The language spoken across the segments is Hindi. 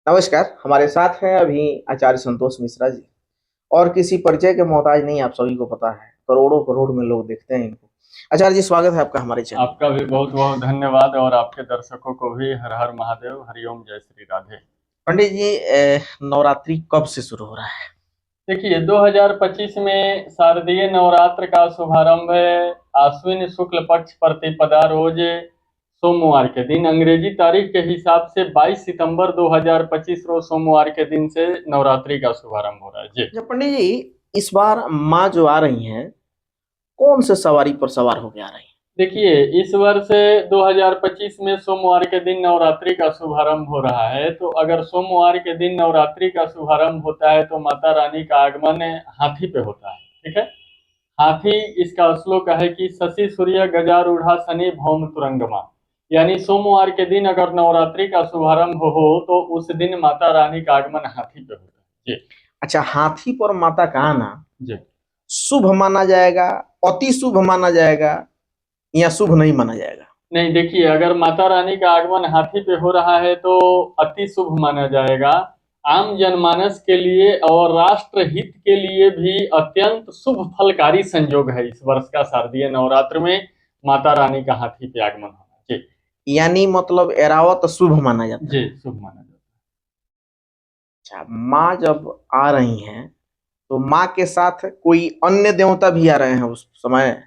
नमस्कार, हमारे साथ हैं अभी आचार्य संतोष मिश्रा जी। और किसी परिचय के मोहताज नहीं, आप सभी को पता है, करोड़ों करोड़ में लोग देखते हैं इनको। आचार्य जी, स्वागत है आपका हमारे चैनल आपका भी बहुत बहुत धन्यवाद और आपके दर्शकों को भी हर हर महादेव, हरिओम, जय श्री राधे। पंडित जी, नवरात्रि कब से शुरू हो रहा है? देखिए, 2025 में शारदीय नवरात्र का शुभारंभ आश्विन शुक्ल पक्ष प्रतिपदा रोज सोमवार के दिन, अंग्रेजी तारीख के हिसाब से 22 सितंबर 2025 रोज सोमवार के दिन से नवरात्रि का शुभारंभ हो रहा है जी। अच्छा पंडित जी, इस बार माँ जो आ रही हैं, कौन से सवारी पर सवार होके आ रही हैं? देखिए, इस वर्ष 2025 में सोमवार के दिन नवरात्रि का शुभारंभ हो रहा है। तो अगर सोमवार के दिन नवरात्रि का शुभारंभ होता है तो माता रानी का आगमन हाथी पे होता है। ठीक है। हाथी, इसका श्लोक है कि शशि सूर्य गजारूढ़ा शनि भौम तुरंगमा। यानी सोमवार के दिन अगर नवरात्रि का शुभारंभ हो तो उस दिन माता रानी का आगमन हाथी पे होता है जी। अच्छा, हाथी पर माता का आना जी शुभ माना जाएगा, अति शुभ माना जाएगा, या शुभ नहीं माना जाएगा? नहीं, देखिए, अगर माता रानी का आगमन हाथी पे हो रहा है तो अति शुभ माना जाएगा। आम जनमानस के लिए और राष्ट्र हित के लिए भी अत्यंत शुभ फलकारी संयोग है इस वर्ष का शारदीय नवरात्र में माता रानी का हाथी पे आगमन होना जी। यानी मतलब एरावत शुभ माना जाता है। जी, शुभ माना जाता अच्छा, माँ जब आ रही हैं तो माँ के साथ कोई अन्य देवता भी आ रहे हैं उस समय? है।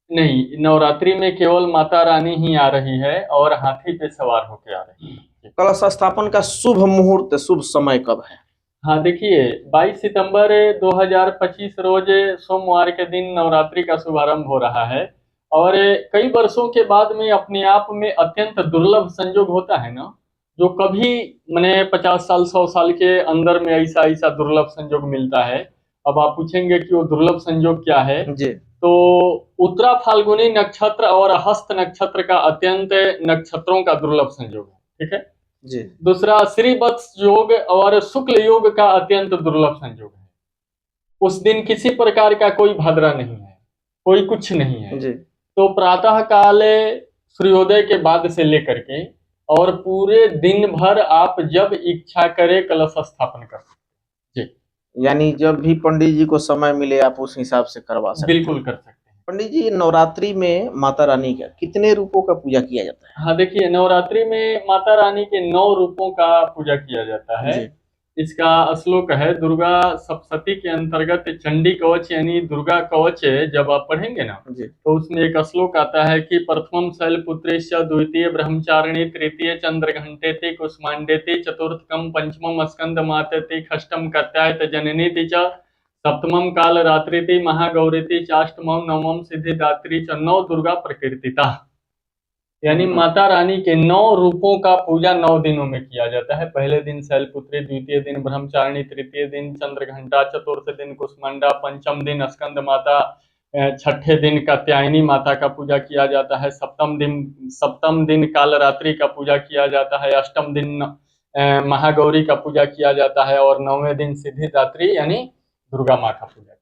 नहीं, नवरात्रि में केवल माता रानी ही आ रही है और हाथी पे सवार होके आ रही है जी। कलश स्थापन का शुभ मुहूर्त, शुभ समय कब है? हाँ, देखिए, 22 सितंबर 2025 रोज सोमवार के दिन नवरात्रि का शुभारंभ हो रहा है। और कई वर्षों के बाद में अपने आप में अत्यंत दुर्लभ संयोग होता है ना, जो कभी मैंने 50 साल 100 साल के अंदर में ऐसा ऐसा दुर्लभ संयोग मिलता है। अब आप पूछेंगे कि वो दुर्लभ संयोग क्या है। जी। तो उत्तरा फाल्गुनी नक्षत्र और हस्त नक्षत्र का अत्यंत नक्षत्रों का दुर्लभ संयोग है। ठीक है। जी। दूसरा श्रीवत्स योग और शुक्ल योग का अत्यंत दुर्लभ संयोग है। उस दिन किसी प्रकार का कोई भाद्रा नहीं है, कोई कुछ नहीं है। जी। तो प्रातः काल सूर्योदय के बाद से लेकर के और पूरे दिन भर आप जब इच्छा करे कलश स्थापन कर सकते हैं जी। यानी जब भी पंडित जी को समय मिले आप उस हिसाब से करवा सकते हैं। बिल्कुल कर सकते हैं। पंडित जी, नवरात्रि में माता रानी का कितने रूपों का पूजा किया जाता है? हाँ, देखिए, नवरात्रि में माता रानी के 9 रूपों का पूजा किया जाता है। जी। इसका श्लोक है दुर्गा सप्तशती के अंतर्गत चंडी कवच यानी दुर्गा कवच। जब आप पढ़ेंगे ना जी। तो उसमें एक श्लोक आता है कि प्रथमम शैलपुत्रेश, द्वितीय ब्रह्मचारिणी, तृतीय चंद्रघंटेति कुष्मांडेति, चतुर्थकम पंचमम स्कंद मातेति, षष्ठम कात्यायन जननीति च, सप्तमम काल रात्रिति महागौरीति, चाष्टमम नवमम सिद्धिदात्री च, नौ दुर्गा प्रकृतिता। यानी माता रानी के 9 रूपों का पूजा 9 दिनों में किया जाता है। पहले दिन शैलपुत्री, द्वितीय दिन ब्रह्मचारिणी, तृतीय दिन चंद्रघंटा, चतुर्थ दिन कुष्मांडा, पंचम दिन स्कंद माता, छठे दिन कात्यायनी माता का पूजा किया जाता है, सप्तम दिन कालरात्रि का पूजा किया जाता है, अष्टम दिन महागौरी का पूजा किया जाता है और 9वें दिन सिद्धिदात्री यानी दुर्गा माँ का पूजा